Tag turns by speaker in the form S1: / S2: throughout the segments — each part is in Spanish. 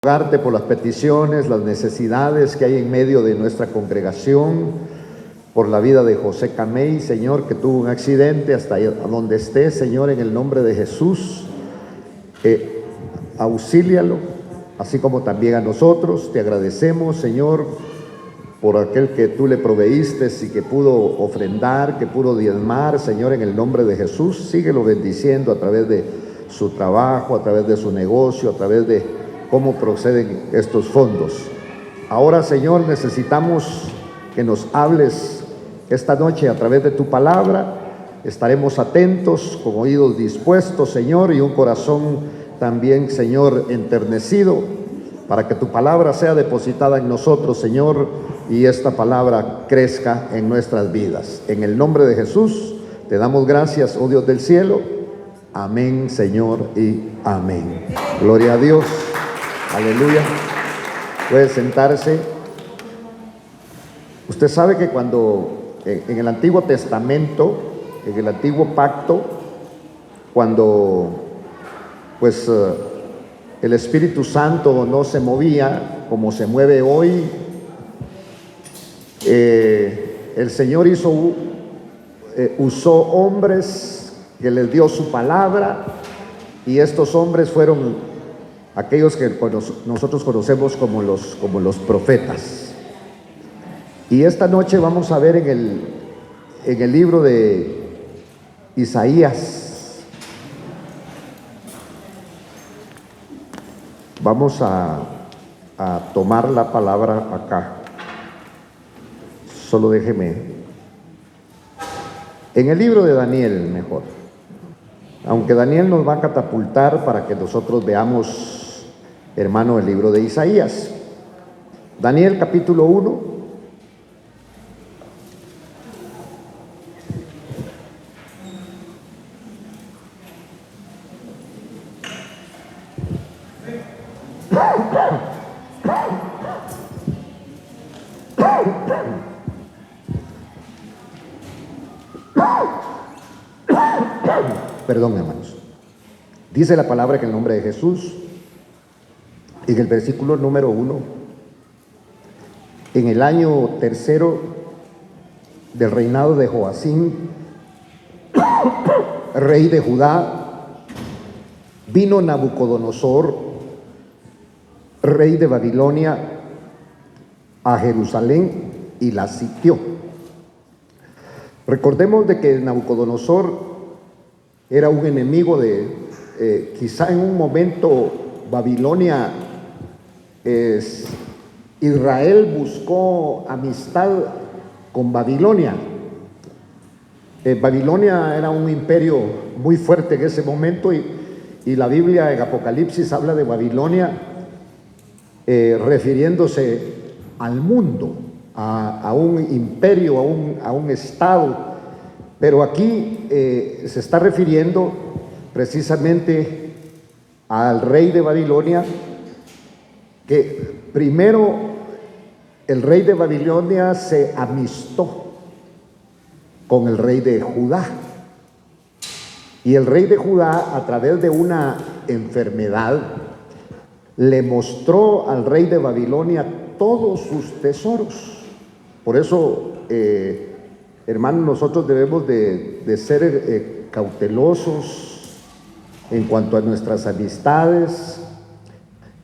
S1: rogarte por las peticiones, las necesidades que hay en medio de nuestra congregación, por la vida de José Camey, Señor, que tuvo un accidente, hasta ahí, a donde esté, Señor, en el nombre de Jesús, auxílialo, así como también a nosotros. Te agradecemos, Señor, por aquel que tú le proveíste y que pudo ofrendar, que pudo diezmar, Señor, en el nombre de Jesús. Síguelo bendiciendo a través de su trabajo, a través de su negocio, a través de cómo proceden estos fondos. Ahora, Señor, necesitamos que nos hables esta noche a través de tu palabra. Estaremos atentos, con oídos dispuestos, Señor, y un corazón también, Señor, enternecido, para que tu palabra sea depositada en nosotros, Señor, y esta palabra crezca en nuestras vidas. En el nombre de Jesús te damos gracias, oh Dios del cielo. Amén, Señor, y amén. Gloria a Dios. Aleluya. Puede sentarse. Usted sabe que cuando en el Antiguo Testamento, en el Antiguo Pacto, cuando pues el Espíritu Santo no se movía como se mueve hoy, el Señor usó hombres que les dio su palabra, y estos hombres fueron aquellos que nosotros conocemos como los profetas. Y esta noche vamos a ver en el libro de Isaías. Vamos a tomar la palabra acá. Solo déjeme. En el libro de Daniel, mejor. Aunque Daniel nos va a catapultar para que nosotros veamos, hermano, el libro de Isaías. Daniel capítulo 1. Perdón, hermanos. Dice la palabra que en el nombre de Jesús, en el versículo número 1, en el año tercero del reinado de Joacim, rey de Judá, vino Nabucodonosor, rey de Babilonia, a Jerusalén y la sitió. Recordemos de que Nabucodonosor era un enemigo quizá en un momento Babilonia, Israel buscó amistad con Babilonia. Babilonia era un imperio muy fuerte en ese momento, y la Biblia en Apocalipsis habla de Babilonia refiriéndose al mundo, a un imperio, a un estado. Pero aquí se está refiriendo precisamente al rey de Babilonia, que primero el rey de Babilonia se amistó con el rey de Judá. Y el rey de Judá, a través de una enfermedad, le mostró al rey de Babilonia todos sus tesoros. Por eso, hermanos, nosotros debemos de ser cautelosos en cuanto a nuestras amistades,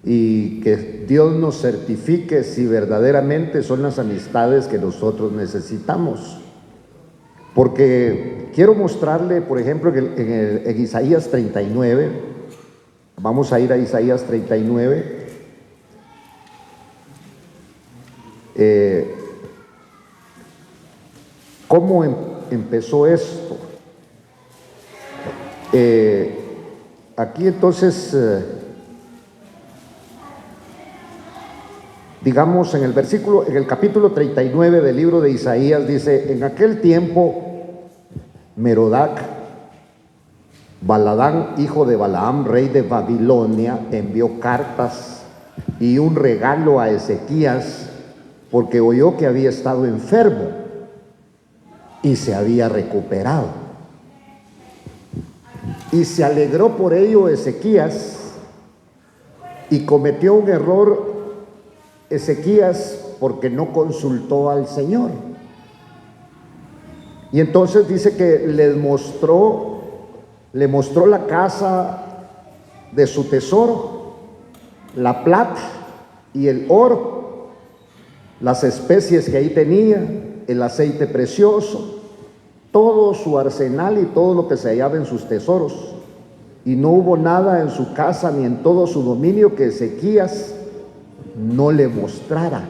S1: y que Dios nos certifique si verdaderamente son las amistades que nosotros necesitamos. Porque quiero mostrarle, por ejemplo, en Isaías 39, vamos a ir a Isaías 39, ¿cómo empezó esto? Aquí entonces, digamos en el capítulo 39 del libro de Isaías, dice: en aquel tiempo Merodac Baladán, hijo de Balaam, rey de Babilonia, envió cartas y un regalo a Ezequías, porque oyó que había estado enfermo y se había recuperado. Y se alegró por ello Ezequías Y cometió un error Ezequías porque no consultó al Señor. Y entonces dice que le mostró la casa de su tesoro, la plata y el oro, las especies que ahí tenía, el aceite precioso, todo su arsenal y todo lo que se hallaba en sus tesoros. Y no hubo nada en su casa ni en todo su dominio que Ezequías no le mostrara.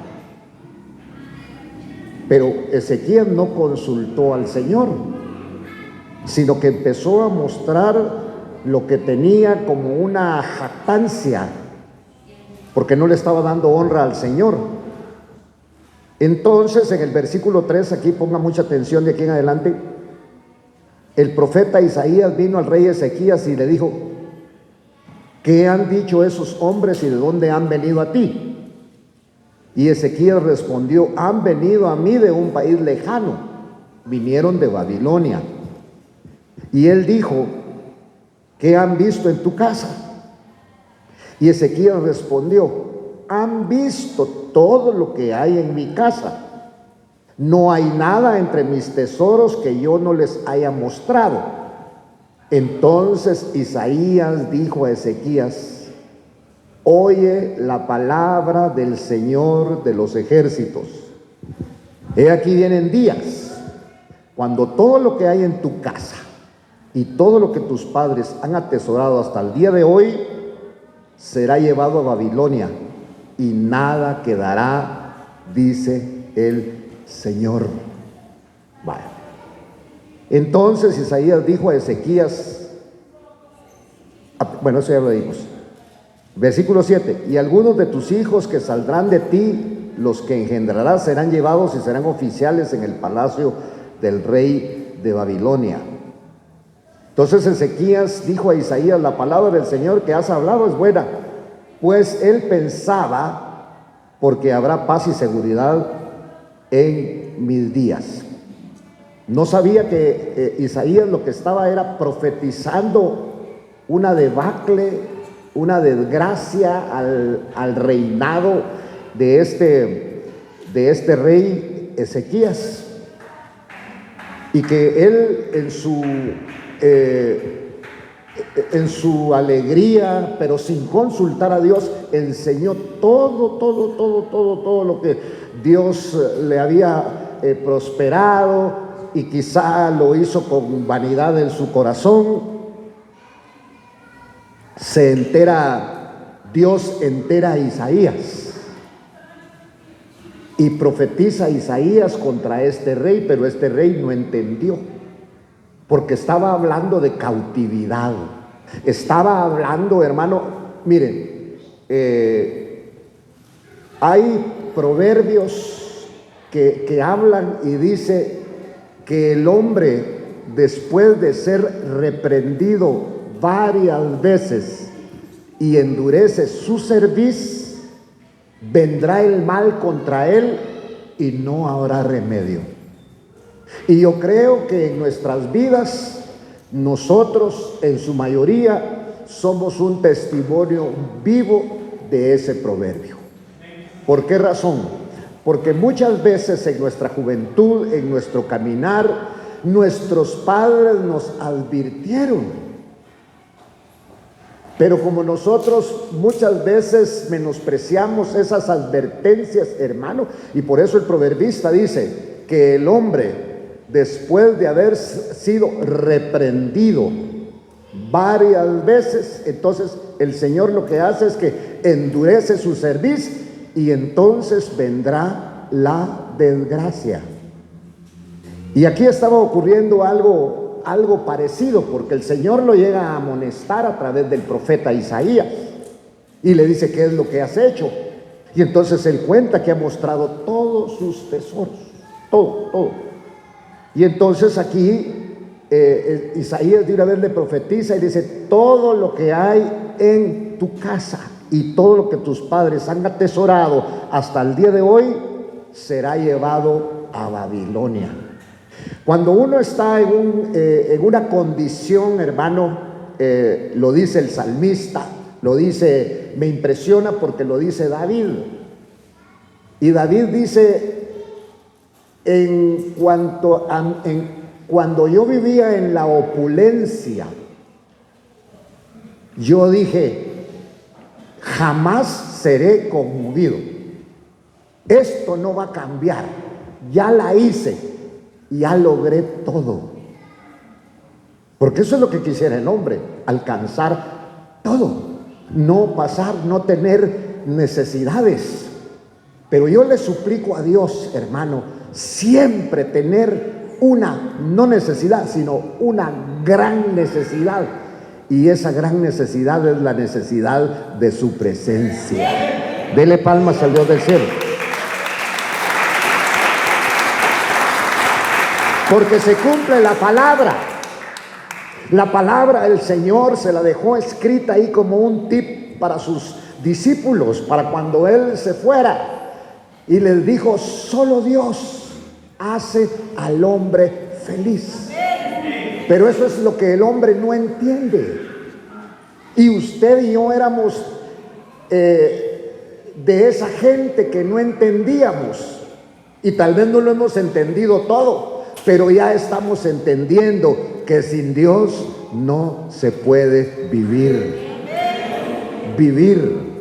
S1: Pero Ezequías no consultó al Señor, sino que empezó a mostrar lo que tenía como una jactancia, porque no le estaba dando honra al Señor. Entonces, en el versículo 3, aquí ponga mucha atención de aquí en adelante, el profeta Isaías vino al rey Ezequías y le dijo: ¿qué han dicho esos hombres y de dónde han venido a ti? Y Ezequías respondió: han venido a mí de un país lejano, vinieron de Babilonia. Y él dijo: ¿qué han visto en tu casa? Y Ezequías respondió: han visto todo lo que hay en mi casa. No hay nada entre mis tesoros que yo no les haya mostrado. Entonces Isaías dijo a Ezequías: oye la palabra del Señor de los ejércitos. He aquí vienen días cuando todo lo que hay en tu casa y todo lo que tus padres han atesorado hasta el día de hoy será llevado a Babilonia, y nada quedará, dice el Señor. Vaya. Entonces Isaías dijo a Ezequías, bueno, eso ya lo dimos. Versículo 7: y algunos de tus hijos que saldrán de ti, los que engendrarás, serán llevados y serán oficiales en el palacio del rey de Babilonia. Entonces Ezequías dijo a Isaías: la palabra del Señor que has hablado es buena. Pues él pensaba: porque habrá paz y seguridad en mis días. No sabía que Isaías lo que estaba era profetizando una debacle, una desgracia al reinado de este rey Ezequías, y que él en su alegría, pero sin consultar a Dios, enseñó todo lo que Dios le había prosperado, y quizá lo hizo con vanidad en su corazón. Dios entera a Isaías y profetiza a Isaías contra este rey, pero este rey no entendió, porque estaba hablando de cautividad. Estaba hablando, hermano, miren, hay proverbios que hablan y dice que el hombre, después de ser reprendido varias veces y endurece su cerviz, vendrá el mal contra él y no habrá remedio. Y yo creo que en nuestras vidas, nosotros en su mayoría somos un testimonio vivo de ese proverbio. ¿Por qué razón? Porque muchas veces en nuestra juventud, en nuestro caminar, nuestros padres nos advirtieron, pero como nosotros muchas veces menospreciamos esas advertencias, hermano, y por eso el proverbista dice que el hombre, después de haber sido reprendido varias veces, entonces el Señor lo que hace es que endurece su cerviz, y entonces vendrá la desgracia. Y aquí estaba ocurriendo algo parecido, porque el Señor lo llega a amonestar a través del profeta Isaías y le dice: ¿qué es lo que has hecho? Y entonces él cuenta que ha mostrado todos sus tesoros, todo. Y entonces aquí Isaías de una vez le profetiza y dice: todo lo que hay en tu casa y todo lo que tus padres han atesorado hasta el día de hoy será llevado a Babilonia. Cuando uno está en una condición, hermano, lo dice el salmista, lo dice me impresiona porque lo dice David. Y David dice, cuando yo vivía en la opulencia, yo dije, jamás seré conmovido. Esto no va a cambiar. Ya la hice, ya logré todo. Porque eso es lo que quisiera el hombre, alcanzar todo, no pasar, no tener necesidades. Pero yo le suplico a Dios, hermano, siempre tener una, no necesidad, sino una gran necesidad. Y esa gran necesidad es la necesidad de su presencia. Dele palmas al Dios del cielo. Porque se cumple la palabra. La palabra el Señor se la dejó escrita ahí como un tip para sus discípulos, para cuando Él se fuera. Y les dijo, solo Dios hace al hombre feliz. Pero eso es lo que el hombre no entiende. Y usted y yo éramos de esa gente que no entendíamos. Y tal vez no lo hemos entendido todo, pero ya estamos entendiendo que sin Dios no se puede vivir. Vivir.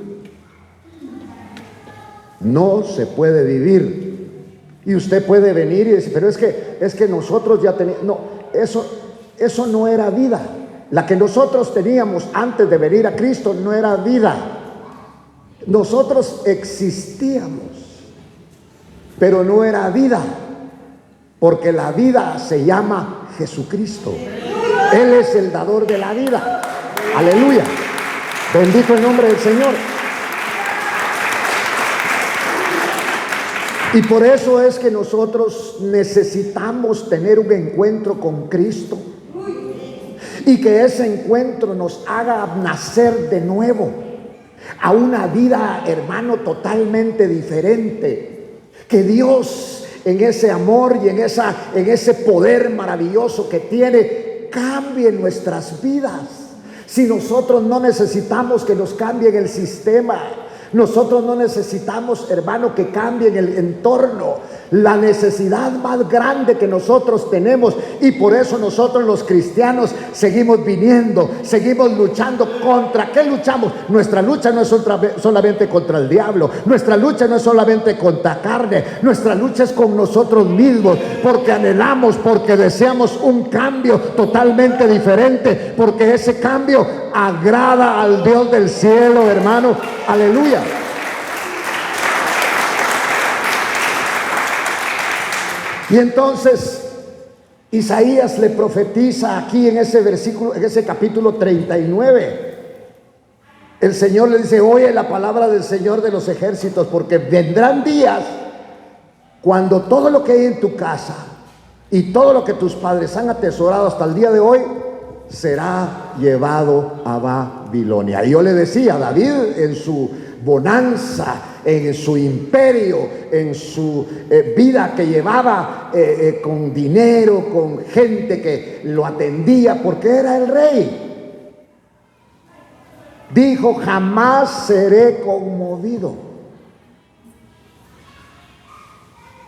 S1: No se puede vivir. Y usted puede venir y decir, pero es que nosotros ya teníamos. No, eso no era vida. La que nosotros teníamos antes de venir a Cristo no era vida. Nosotros existíamos, pero no era vida, porque la vida se llama Jesucristo. Él es el dador de la vida. Aleluya. Bendito el nombre del Señor. Y por eso es que nosotros necesitamos tener un encuentro con Cristo. Y que ese encuentro nos haga nacer de nuevo a una vida, hermano, totalmente diferente. Que Dios, en ese amor y en ese poder maravilloso que tiene, cambie nuestras vidas. Si nosotros no necesitamos que nos cambien el sistema, nosotros no necesitamos, hermano, que cambien el entorno. La necesidad más grande que nosotros tenemos, y por eso nosotros los cristianos seguimos viniendo, seguimos luchando. ¿Contra qué luchamos? Nuestra lucha no es solamente contra el diablo, nuestra lucha no es solamente contra carne, nuestra lucha es con nosotros mismos, porque anhelamos, porque deseamos un cambio totalmente diferente, porque ese cambio agrada al Dios del cielo, hermano. Aleluya. Y entonces Isaías le profetiza aquí en ese versículo, en ese capítulo 39. El Señor le dice, oye la palabra del Señor de los ejércitos, porque vendrán días cuando todo lo que hay en tu casa y todo lo que tus padres han atesorado hasta el día de hoy será llevado a Babilonia. Y yo le decía, David en su bonanza, en su imperio, en su vida que llevaba con dinero, con gente que lo atendía, porque era el rey, dijo, jamás seré conmovido.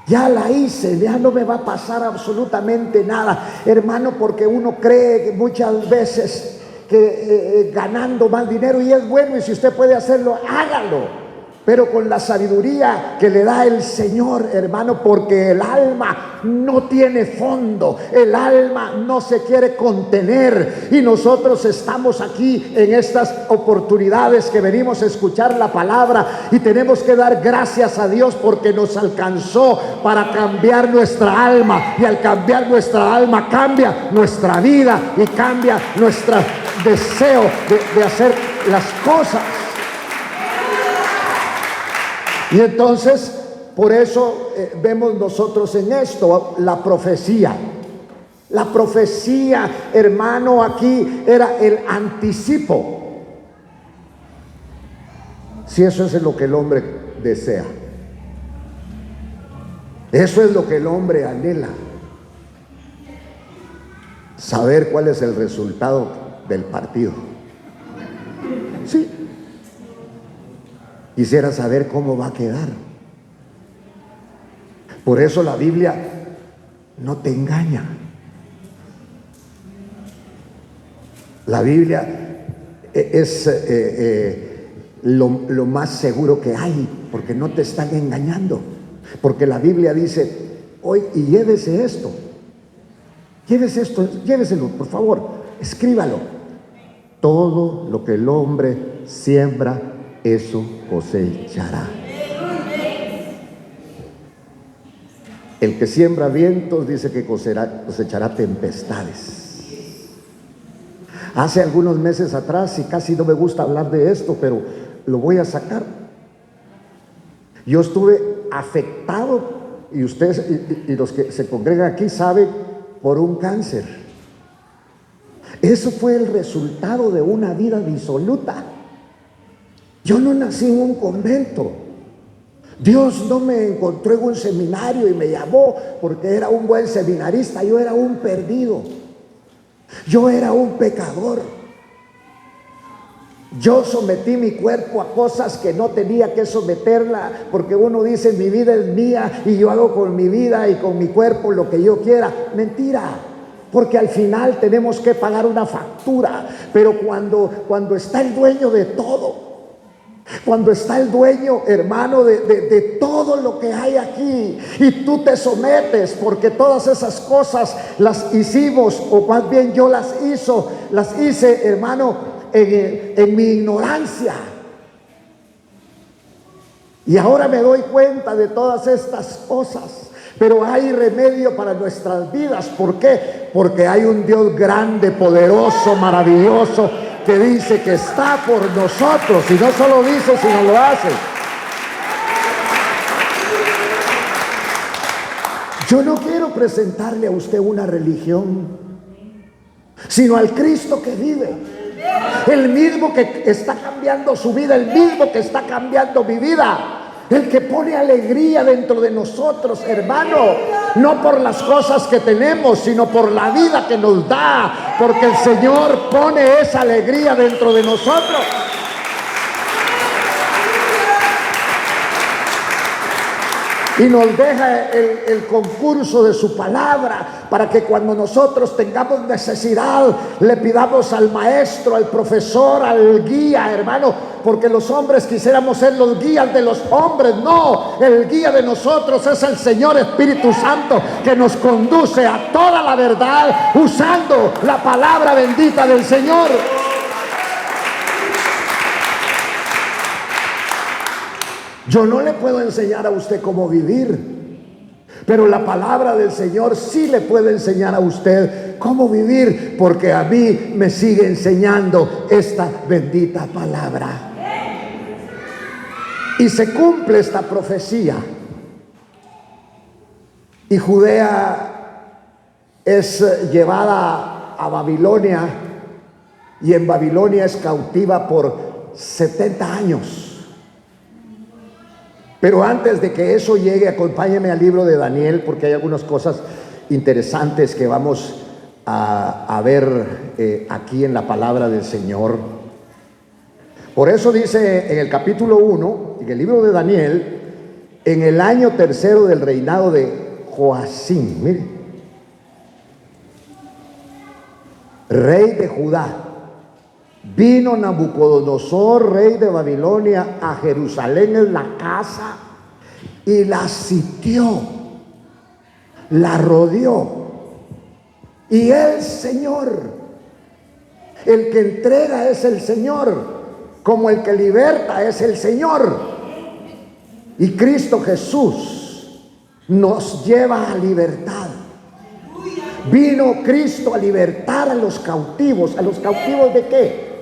S1: Ya la hice, ya no me va a pasar absolutamente nada, hermano, porque uno cree que muchas veces que ganando más dinero, y es bueno, y si usted puede hacerlo, hágalo, pero con la sabiduría que le da el Señor, hermano, porque el alma no tiene fondo, el alma no se quiere contener, y nosotros estamos aquí en estas oportunidades que venimos a escuchar la palabra, y tenemos que dar gracias a Dios porque nos alcanzó para cambiar nuestra alma, y al cambiar nuestra alma cambia nuestra vida y cambia nuestro deseo de hacer las cosas. Y entonces, por eso vemos nosotros en esto la profecía. La profecía, hermano, aquí era el anticipo. Si eso es lo que el hombre desea, eso es lo que el hombre anhela, saber cuál es el resultado del partido. Sí. Quisiera saber cómo va a quedar. Por eso la Biblia no te engaña. La Biblia es lo más seguro que hay, porque no te están engañando. Porque la Biblia dice, hoy, y llévese esto, lléveselo, por favor, escríbalo. Todo lo que el hombre siembra, eso cosechará. El que siembra vientos dice que cosechará tempestades. Hace algunos meses atrás, y casi no me gusta hablar de esto, pero lo voy a sacar. Yo estuve afectado, y ustedes y los que se congregan aquí saben, por un cáncer. Eso fue el resultado de una vida disoluta. Yo no nací en un convento. Dios no me encontró en un seminario y me llamó porque era un buen seminarista. Yo era un perdido. Yo era un pecador. Yo sometí mi cuerpo a cosas que no tenía que someterla, porque uno dice, mi vida es mía y yo hago con mi vida y con mi cuerpo lo que yo quiera. Mentira, porque al final tenemos que pagar una factura. Pero cuando está el dueño de todo, cuando está el dueño, hermano, de todo lo que hay aquí, y tú te sometes, porque todas esas cosas las hicimos, o más bien yo las hice, hermano, en mi ignorancia. Y ahora me doy cuenta de todas estas cosas. Pero hay remedio para nuestras vidas. ¿Por qué? Porque hay un Dios grande, poderoso, maravilloso, que dice que está por nosotros. Y no solo dice, sino lo hace. Yo no quiero presentarle a usted una religión, sino al Cristo que vive. El mismo que está cambiando su vida, el mismo que está cambiando mi vida. El que pone alegría dentro de nosotros, hermano, no por las cosas que tenemos, sino por la vida que nos da, porque el Señor pone esa alegría dentro de nosotros. Y nos deja el concurso de su palabra, para que cuando nosotros tengamos necesidad, le pidamos al maestro, al profesor, al guía, hermano, porque los hombres quisiéramos ser los guías de los hombres. No, el guía de nosotros es el Señor Espíritu Santo, que nos conduce a toda la verdad, usando la palabra bendita del Señor. Yo no le puedo enseñar a usted cómo vivir, pero la palabra del Señor sí le puede enseñar a usted cómo vivir, porque a mí me sigue enseñando esta bendita palabra. Y se cumple esta profecía. Y Judea es llevada a Babilonia, y en Babilonia es cautiva por 70 años. Pero antes de que eso llegue, acompáñenme al libro de Daniel, porque hay algunas cosas interesantes que vamos a ver aquí en la palabra del Señor. Por eso dice en el capítulo 1, en el libro de Daniel, en el año tercero del reinado de Joacim, mire, rey de Judá, vino Nabucodonosor, rey de Babilonia, a Jerusalén en la casa y la sitió, la rodeó. Y el Señor, el que entrega es el Señor, como el que liberta es el Señor. Y Cristo Jesús nos lleva a libertad. Vino Cristo a libertar a los cautivos. ¿A los cautivos de qué?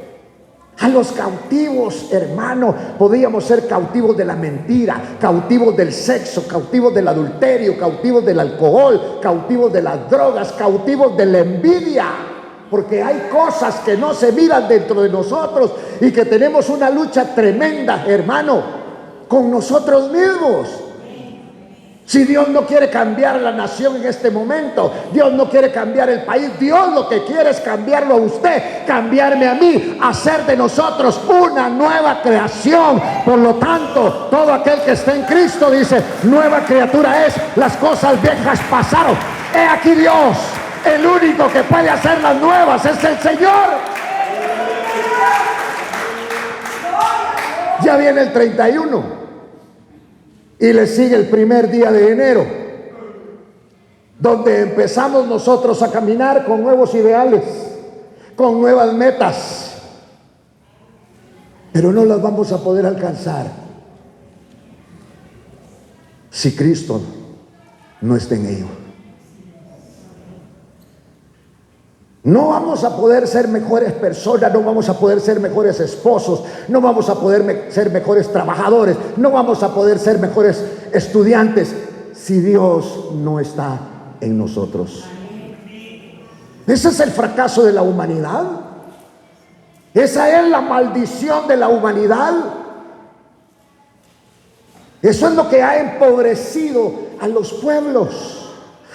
S1: A los cautivos, hermano, podríamos ser cautivos de la mentira, cautivos del sexo, cautivos del adulterio, cautivos del alcohol, cautivos de las drogas, cautivos de la envidia, porque hay cosas que no se miran dentro de nosotros y que tenemos una lucha tremenda, hermano, con nosotros mismos. Si Dios no quiere cambiar la nación en este momento, Dios no quiere cambiar el país, Dios lo que quiere es cambiarlo a usted, cambiarme a mí, hacer de nosotros una nueva creación. Por lo tanto, todo aquel que está en Cristo dice, nueva criatura es, las cosas viejas pasaron. He aquí Dios, el único que puede hacer las nuevas es el Señor. Ya viene el 31. Y le sigue el primer día de enero, donde empezamos nosotros a caminar con nuevos ideales, con nuevas metas, pero no las vamos a poder alcanzar si Cristo no está en ello. No vamos a poder ser mejores personas, no vamos a poder ser mejores esposos, no vamos a poder ser mejores trabajadores, no vamos a poder ser mejores estudiantes si Dios no está en nosotros. Ese es el fracaso de la humanidad. Esa es la maldición de la humanidad. Eso es lo que ha empobrecido a los pueblos,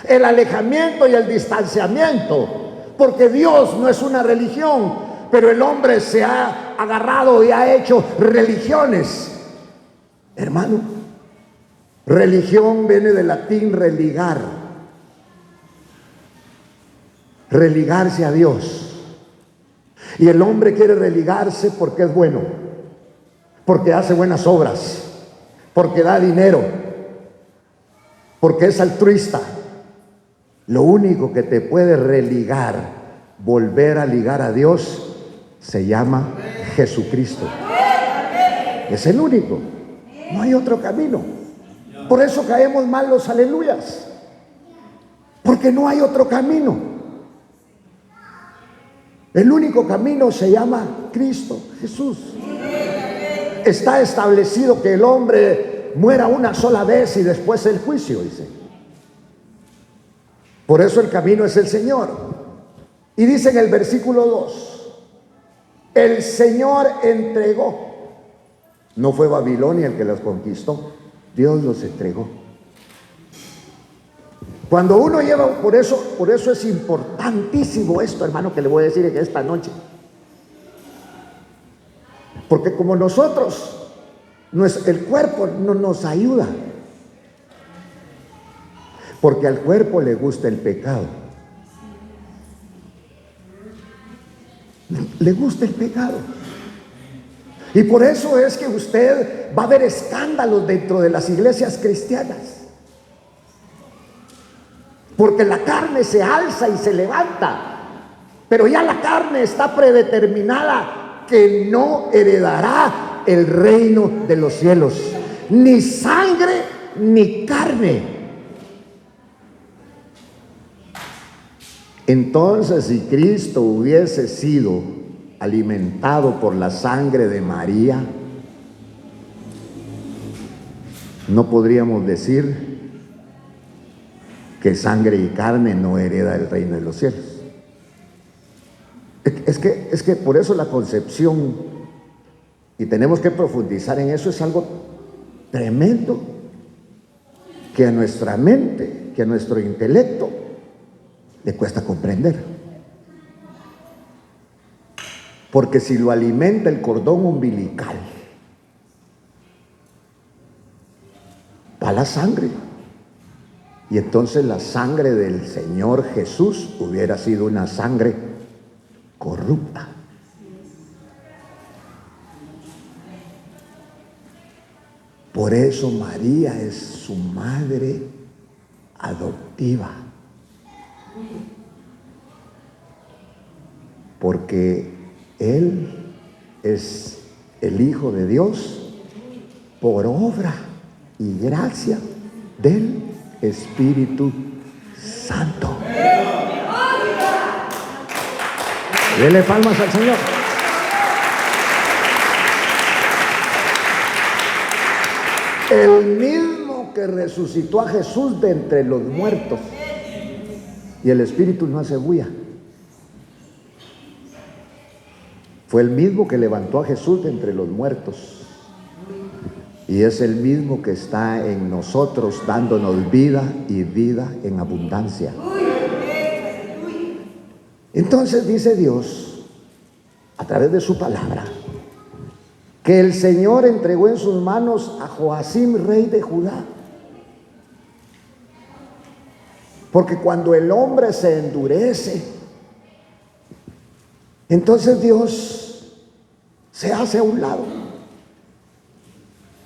S1: el alejamiento y el distanciamiento. Porque Dios no es una religión, pero el hombre se ha agarrado y ha hecho religiones. Hermano, religión viene del latín religar. Religarse a Dios. Y el hombre quiere religarse porque es bueno, porque hace buenas obras, porque da dinero, porque es altruista. Lo único que te puede religar, volver a ligar a Dios, se llama Jesucristo. Es el único. No hay otro camino. Por eso caemos mal los aleluyas. Porque no hay otro camino. El único camino se llama Cristo Jesús. Está establecido que el hombre muera una sola vez y después el juicio, dice. Por eso el camino es el Señor. Y dice en el versículo 2, el Señor entregó. No fue Babilonia el que las conquistó, Dios los entregó. Cuando uno lleva, por eso es importantísimo esto, hermano, que le voy a decir en esta noche. Porque como nosotros, el cuerpo no nos ayuda. Porque al cuerpo le gusta el pecado. Le gusta el pecado. Y por eso es que usted va a ver escándalos dentro de las iglesias cristianas. Porque la carne se alza y se levanta. Pero ya la carne está predeterminada que no heredará el reino de los cielos. Ni sangre ni carne. Entonces, si Cristo hubiese sido alimentado por la sangre de María, no podríamos decir que sangre y carne no hereda el reino de los cielos. Es que por eso la concepción, y tenemos que profundizar en eso, es algo tremendo que a nuestra mente, que a nuestro intelecto le cuesta comprender. Porque si lo alimenta el cordón umbilical, va la sangre. Y entonces la sangre del Señor Jesús hubiera sido una sangre corrupta. Por eso María es su madre adoptiva. Porque Él es el Hijo de Dios por obra y gracia del Espíritu Santo. Dele palmas al Señor. El mismo que resucitó a Jesús de entre los muertos, y el Espíritu no hace bulla, fue el mismo que levantó a Jesús de entre los muertos. Y es el mismo que está en nosotros dándonos vida y vida en abundancia. Entonces dice Dios, a través de su palabra, que el Señor entregó en sus manos a Joacim, rey de Judá. Porque cuando el hombre se endurece, entonces Dios se hace a un lado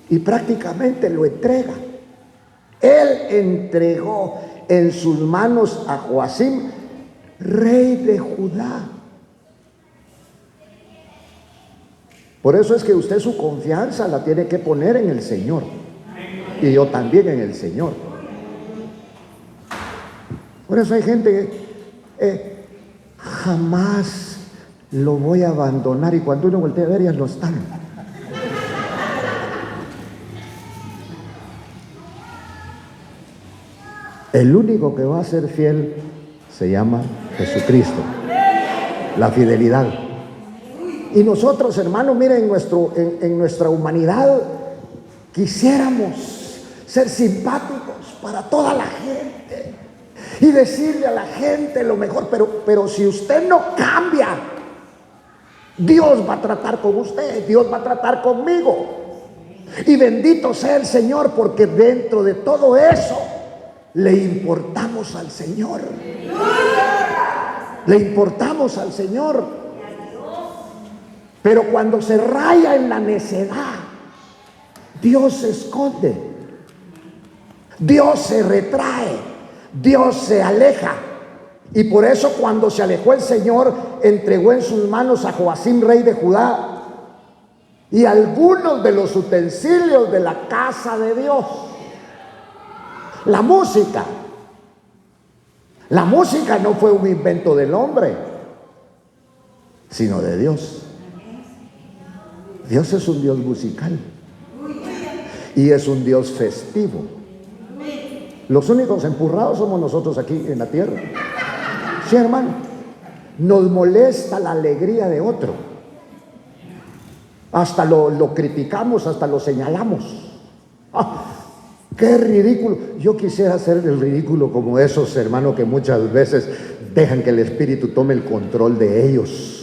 S1: y prácticamente lo entrega. Él entregó en sus manos a Joacim, rey de Judá. Por eso es que usted su confianza la tiene que poner en el Señor. Y yo también en el Señor. Por eso hay gente que jamás lo voy a abandonar. Y cuando uno voltea a ver, ya no están. El único que va a ser fiel se llama Jesucristo. La fidelidad. Y nosotros, hermanos, miren, en nuestra humanidad quisiéramos ser simpáticos para toda la gente y decirle a la gente lo mejor, pero si usted no cambia, Dios va a tratar con usted, Dios va a tratar conmigo. Y bendito sea el Señor, porque dentro de todo eso le importamos al Señor. Le importamos al Señor. Pero cuando se raya en la necedad, Dios se esconde, Dios se retrae, Dios se aleja. Y por eso cuando se alejó el Señor, entregó en sus manos a Joacim, rey de Judá, y algunos de los utensilios de la casa de Dios. La música no fue un invento del hombre, sino de Dios. Dios es un Dios musical y es un Dios festivo. Los únicos empurrados somos nosotros aquí en la tierra. Sí, hermano, nos molesta la alegría de otro. Hasta lo criticamos, hasta lo señalamos. ¡Ah! ¡Qué ridículo! Yo quisiera hacer el ridículo como esos, hermanos, que muchas veces dejan que el Espíritu tome el control de ellos.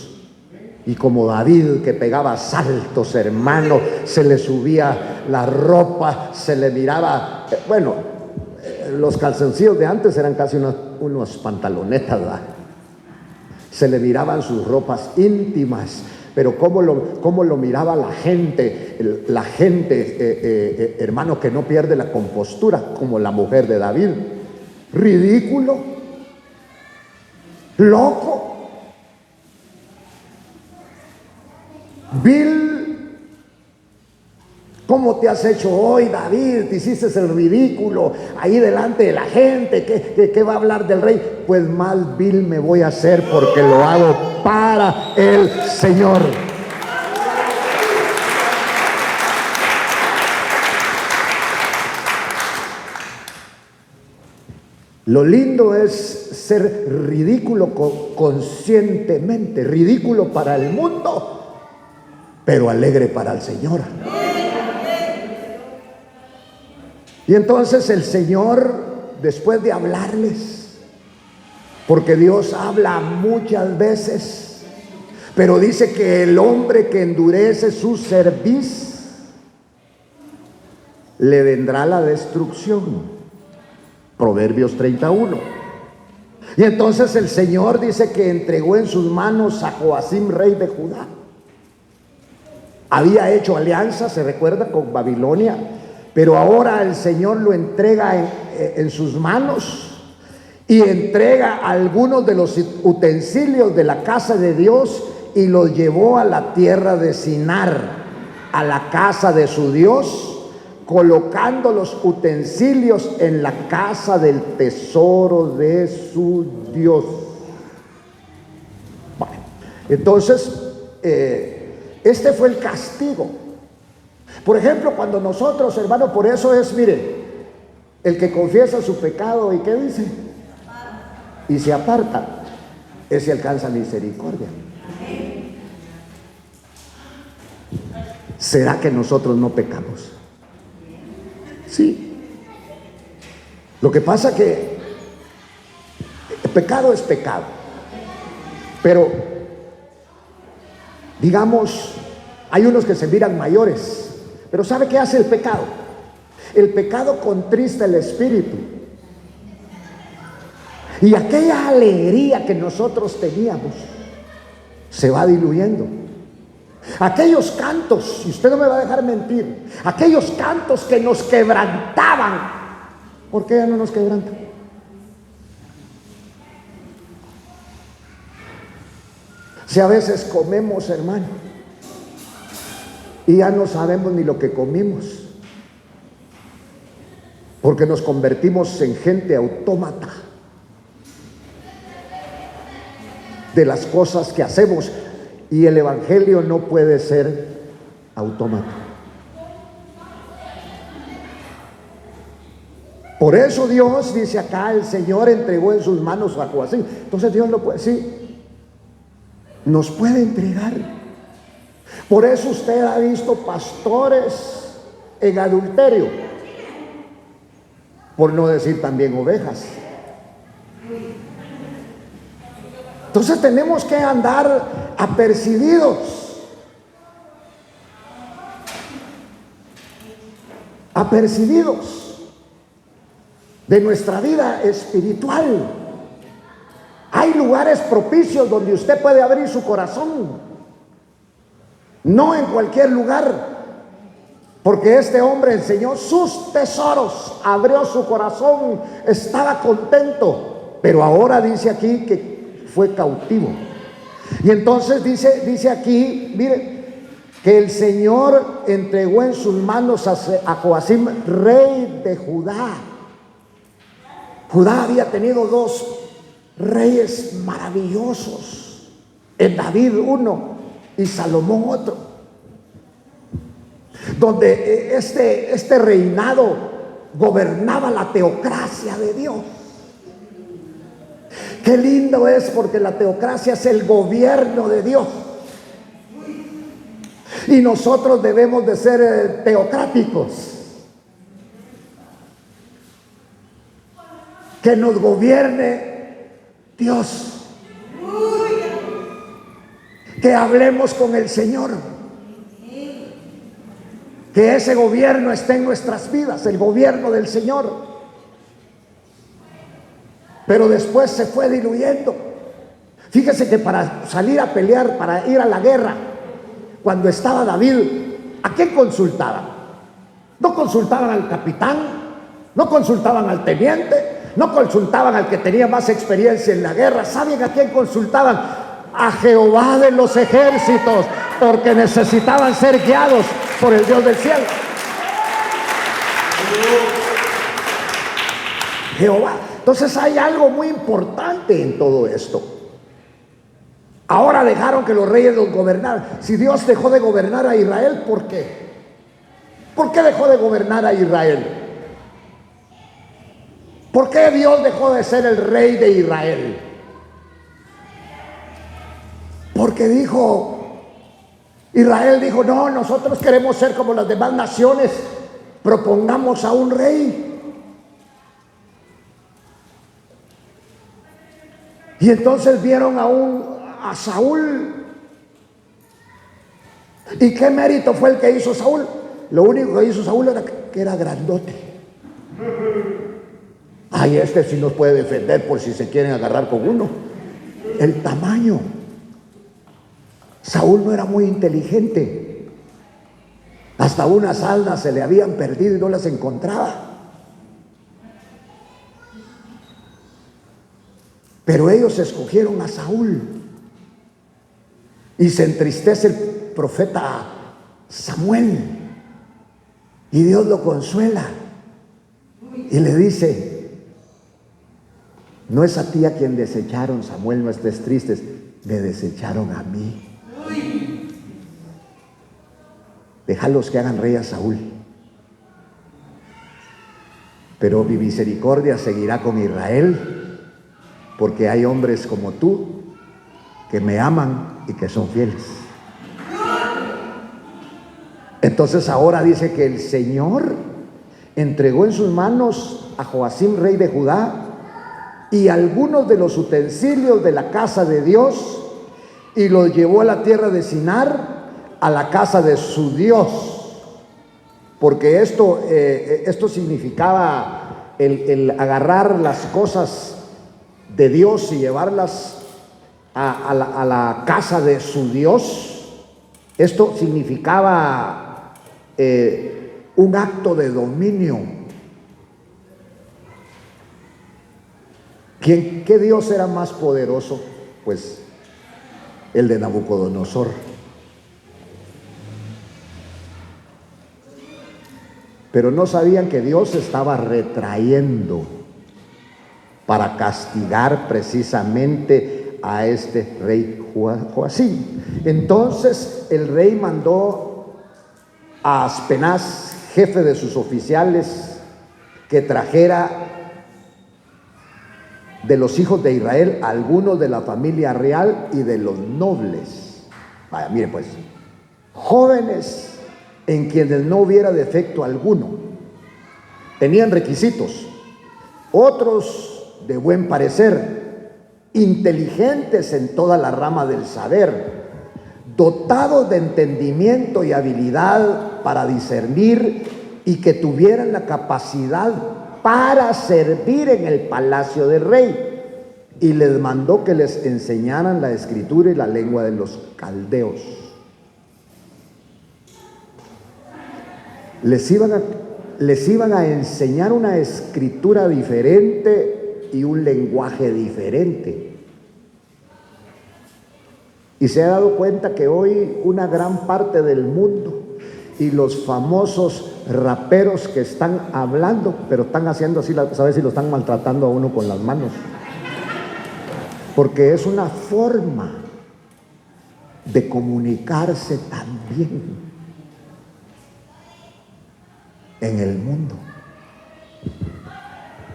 S1: Y como David, que pegaba saltos, hermano, se le subía la ropa, se le miraba, los calzoncillos de antes eran casi unos pantalonetas, ¿verdad? Se le miraban sus ropas íntimas, pero cómo lo miraba la gente, hermano, que no pierde la compostura, como la mujer de David. Ridículo, loco, vil. ¿Cómo te has hecho hoy, David? Te hiciste el ridículo ahí delante de la gente. ¿Qué va a hablar del rey? Pues más vil me voy a hacer, porque lo hago para el Señor. Lo lindo es ser ridículo conscientemente, ridículo para el mundo, pero alegre para el Señor. Y entonces el Señor, después de hablarles, porque Dios habla muchas veces, pero dice que el hombre que endurece su cerviz, le vendrá la destrucción. Proverbios 31. Y entonces el Señor dice que entregó en sus manos a Joacim, rey de Judá. Había hecho alianza, se recuerda, con Babilonia, pero ahora el Señor lo entrega en sus manos y entrega algunos de los utensilios de la casa de Dios y los llevó a la tierra de Sinar, a la casa de su Dios, colocando los utensilios en la casa del tesoro de su Dios. Bueno, entonces, este fue el castigo. Por ejemplo, cuando nosotros, hermano, por eso es, mire, el que confiesa su pecado, ¿y qué dice? Y se aparta, ese alcanza misericordia. ¿Será que nosotros no pecamos? Sí. Lo que pasa que el pecado es pecado. Pero, digamos, hay unos que se miran mayores. Pero ¿sabe qué hace el pecado? El pecado contrista el espíritu. Y aquella alegría que nosotros teníamos se va diluyendo. Aquellos cantos, y usted no me va a dejar mentir, aquellos cantos que nos quebrantaban, ¿por qué ya no nos quebrantan? Si a veces comemos, hermano, y ya no sabemos ni lo que comimos, porque nos convertimos en gente autómata de las cosas que hacemos, y el evangelio no puede ser autómata. Por eso Dios dice acá, el Señor entregó en sus manos a Joacim. Entonces Dios lo puede, sí, nos puede entregar. Por eso usted ha visto pastores en adulterio, por no decir también ovejas. Entonces tenemos que andar apercibidos, de nuestra vida espiritual. Hay lugares propicios donde usted puede abrir su corazón, no en cualquier lugar, porque este hombre enseñó sus tesoros, abrió su corazón, estaba contento, pero ahora dice aquí que fue cautivo. Y entonces dice aquí, mire, que el Señor entregó en sus manos a Joacim, rey de Judá. Judá había tenido dos reyes maravillosos, en David uno y Salomón otro, donde este reinado gobernaba la teocracia de Dios. Qué lindo es, porque la teocracia es el gobierno de Dios, y nosotros debemos de ser teocráticos, que nos gobierne Dios, que hablemos con el Señor, que ese gobierno esté en nuestras vidas, el gobierno del Señor. Pero después se fue diluyendo. Fíjese que para salir a pelear, para ir a la guerra, cuando estaba David, ¿a quién consultaban? No consultaban al capitán, no consultaban al teniente, no consultaban al que tenía más experiencia en la guerra. ¿Saben a quién consultaban? A Jehová de los ejércitos, porque necesitaban ser guiados por el Dios del cielo. Jehová. Entonces hay algo muy importante en todo esto. Ahora dejaron que los reyes los gobernaran. Si Dios dejó de gobernar a Israel, ¿por qué? ¿Por qué dejó de gobernar a Israel? ¿Por qué Dios dejó de ser el rey de Israel? Porque Israel dijo, no, nosotros queremos ser como las demás naciones, propongamos a un rey. Y entonces vieron a Saúl. ¿Y qué mérito fue el que hizo Saúl? Lo único que hizo Saúl era que era grandote. Ay, este sí nos puede defender por si se quieren agarrar con uno. El tamaño. Saúl no era muy inteligente. Hasta unas almas se le habían perdido y no las encontraba. Pero ellos escogieron a Saúl. Y se entristece el profeta Samuel. Y Dios lo consuela. Y le dice, no es a ti a quien desecharon, Samuel, no estés triste, me desecharon a mí. Déjalos que hagan rey a Saúl. Pero mi misericordia seguirá con Israel, porque hay hombres como tú que me aman y que son fieles. Entonces ahora dice que el Señor entregó en sus manos a Joacim, rey de Judá, y algunos de los utensilios de la casa de Dios, y los llevó a la tierra de Sinar, a la casa de su Dios. Porque esto significaba el agarrar las cosas de Dios y llevarlas a la casa de su Dios. Esto significaba un acto de dominio. ¿Qué Dios era más poderoso? Pues el de Nabucodonosor. Pero no sabían que Dios estaba retrayendo para castigar precisamente a este rey Joacim. Entonces el rey mandó a Aspenaz, jefe de sus oficiales, que trajera de los hijos de Israel algunos de la familia real y de los nobles. Vaya, miren pues, jóvenes en quienes no hubiera defecto alguno. Tenían requisitos. Otros de buen parecer, inteligentes en toda la rama del saber, dotados de entendimiento y habilidad para discernir, y que tuvieran la capacidad para servir en el palacio del rey. Y les mandó que les enseñaran la escritura y la lengua de los caldeos. Les iban a enseñar una escritura diferente y un lenguaje diferente. Y se ha dado cuenta que hoy una gran parte del mundo y los famosos raperos que están hablando, pero están haciendo así, ¿sabes si lo están maltratando a uno con las manos? Porque es una forma de comunicarse también en el mundo,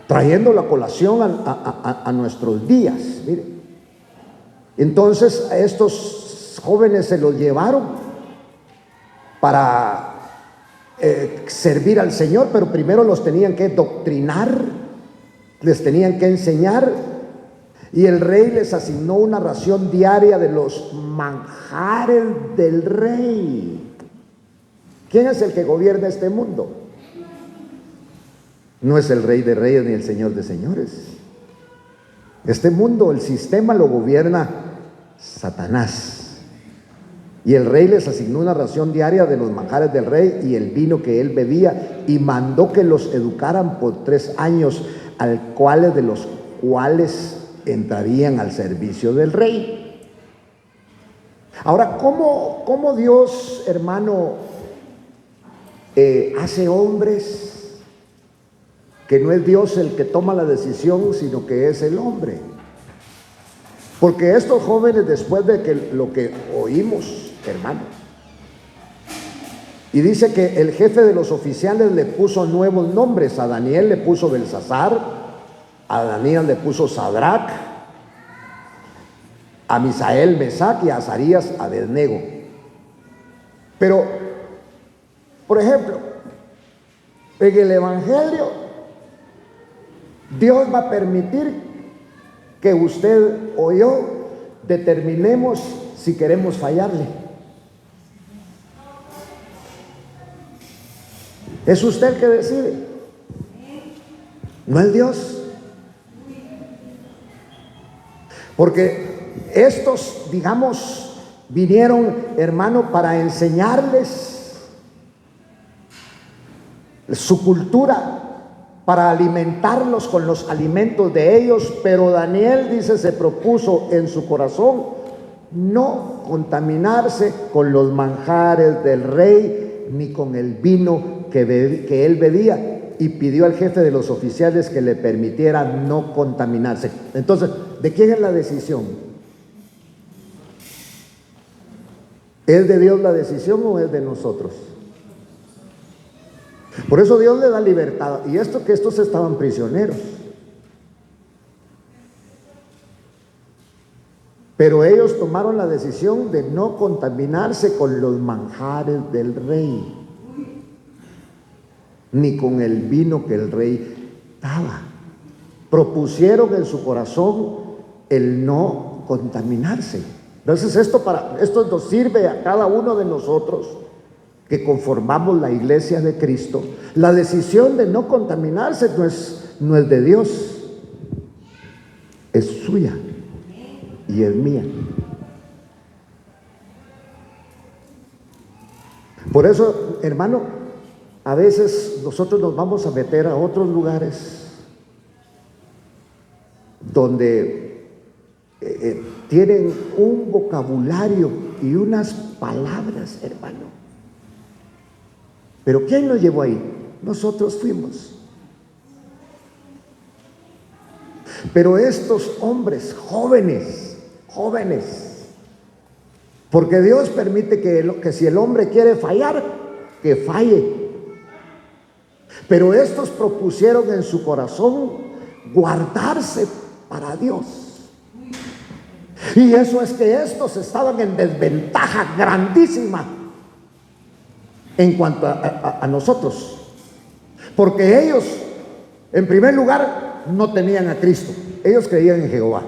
S1: trayendo la colación a nuestros días. Mire, entonces a estos jóvenes se los llevaron para servir al Señor, pero primero los tenían que doctrinar, les tenían que enseñar, y el rey les asignó una ración diaria de los manjares del rey. ¿Quién es el que gobierna este mundo? No es el rey de reyes ni el señor de señores. Este mundo, el sistema lo gobierna Satanás. Y el rey les asignó una ración diaria de los manjares del rey y el vino que él bebía, y mandó que los educaran por 3 años, de los cuales entrarían al servicio del rey. Ahora, ¿cómo Dios, hermano, hace hombres? Que no es Dios el que toma la decisión, sino que es el hombre. Porque estos jóvenes, después de que lo que oímos, hermano, y dice que el jefe de los oficiales le puso nuevos nombres. A Daniel le puso Belsasar, a Daniel le puso Sadrach, a Misael Mesac y a Azarías Abednego. Pero, por ejemplo, en el Evangelio, Dios va a permitir que usted o yo determinemos si queremos fallarle. Es usted el que decide, no es Dios. Porque estos, digamos, vinieron, hermano, para enseñarles su cultura, para alimentarlos con los alimentos de ellos. Pero Daniel, dice, se propuso en su corazón no contaminarse con los manjares del rey ni con el vino que él bebía, y pidió al jefe de los oficiales que le permitiera no contaminarse. Entonces, ¿de quién es la decisión? ¿Es de Dios la decisión o es de nosotros? Por eso Dios le da libertad. Y que estos estaban prisioneros, pero ellos tomaron la decisión de no contaminarse con los manjares del rey. ni con el vino que el rey daba. Propusieron en su corazón el no contaminarse. Entonces esto nos sirve a cada uno de nosotros que conformamos la iglesia de Cristo. La decisión de no contaminarse no es de Dios, es suya y es mía. Por eso, hermano, a veces nosotros nos vamos a meter a otros lugares donde tienen un vocabulario y unas palabras, hermano. Pero ¿quién nos llevó ahí? Nosotros fuimos. Pero estos hombres jóvenes, porque Dios permite que si el hombre quiere fallar, que falle. Pero estos propusieron en su corazón guardarse para Dios. Y eso es que estos estaban en desventaja grandísima en cuanto a nosotros. Porque ellos, en primer lugar, no tenían a Cristo. Ellos creían en Jehová.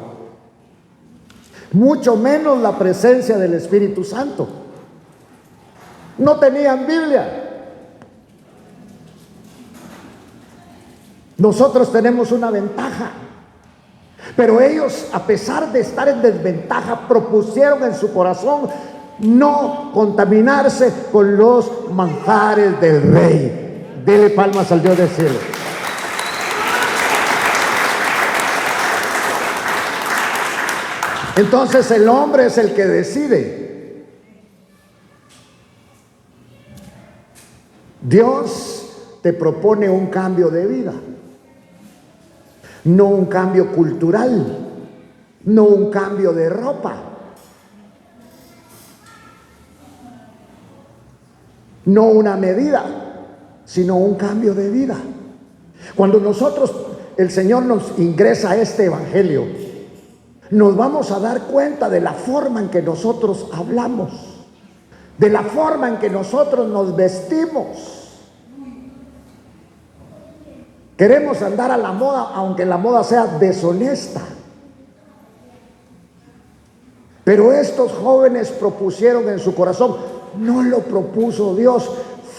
S1: Mucho menos la presencia del Espíritu Santo. No tenían Biblia. Nosotros tenemos una ventaja. Pero ellos, a pesar de estar en desventaja, propusieron en su corazón no contaminarse con los manjares del rey. Dele palmas al Dios del cielo. Entonces el hombre es el que decide. Dios te propone un cambio de vida, no un cambio cultural, no un cambio de ropa, no una medida, sino un cambio de vida. Cuando el Señor nos ingresa a este evangelio, nos vamos a dar cuenta de la forma en que nosotros hablamos, de la forma en que nosotros nos vestimos. Queremos andar a la moda, aunque la moda sea deshonesta. Pero estos jóvenes propusieron en su corazón, no lo propuso Dios,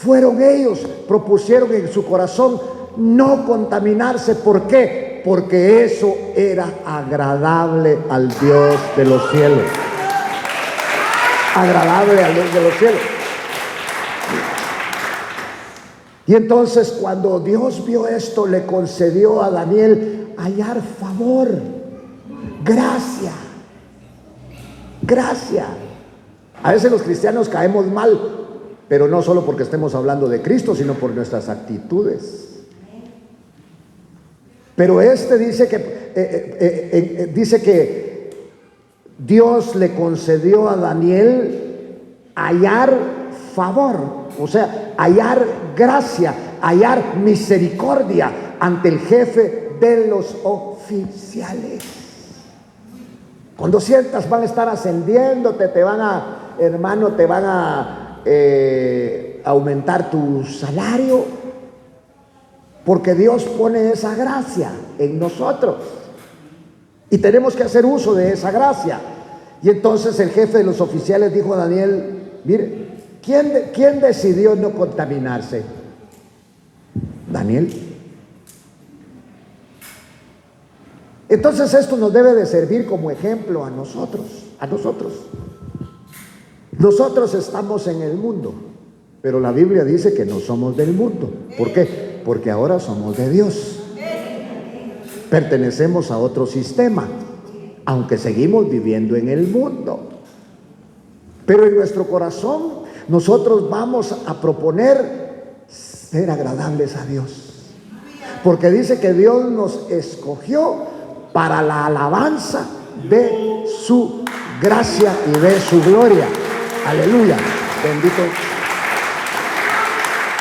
S1: fueron ellos, propusieron en su corazón no contaminarse. ¿Por qué? Porque eso era agradable al Dios de los cielos. Agradable al Dios de los cielos. Y entonces cuando Dios vio esto, le concedió a Daniel hallar favor, gracia. A veces los cristianos caemos mal, pero no solo porque estemos hablando de Cristo, sino por nuestras actitudes. Pero dice que Dios le concedió a Daniel hallar favor, o sea, hallar gracia, hallar misericordia ante el jefe de los oficiales. Cuando sientas van a estar ascendiéndote, te van a aumentar tu salario, porque Dios pone esa gracia en nosotros y tenemos que hacer uso de esa gracia. Y entonces el jefe de los oficiales dijo a Daniel: mire, ¿quién decidió no contaminarse? Daniel. Entonces esto nos debe de servir como ejemplo a nosotros. Nosotros estamos en el mundo, pero la Biblia dice que no somos del mundo. ¿Por qué? Porque ahora somos de Dios. Pertenecemos a otro sistema, aunque seguimos viviendo en el mundo. Pero en nuestro corazón nosotros vamos a proponer ser agradables a Dios, porque dice que Dios nos escogió para la alabanza de su gracia y de su gloria. Aleluya, bendito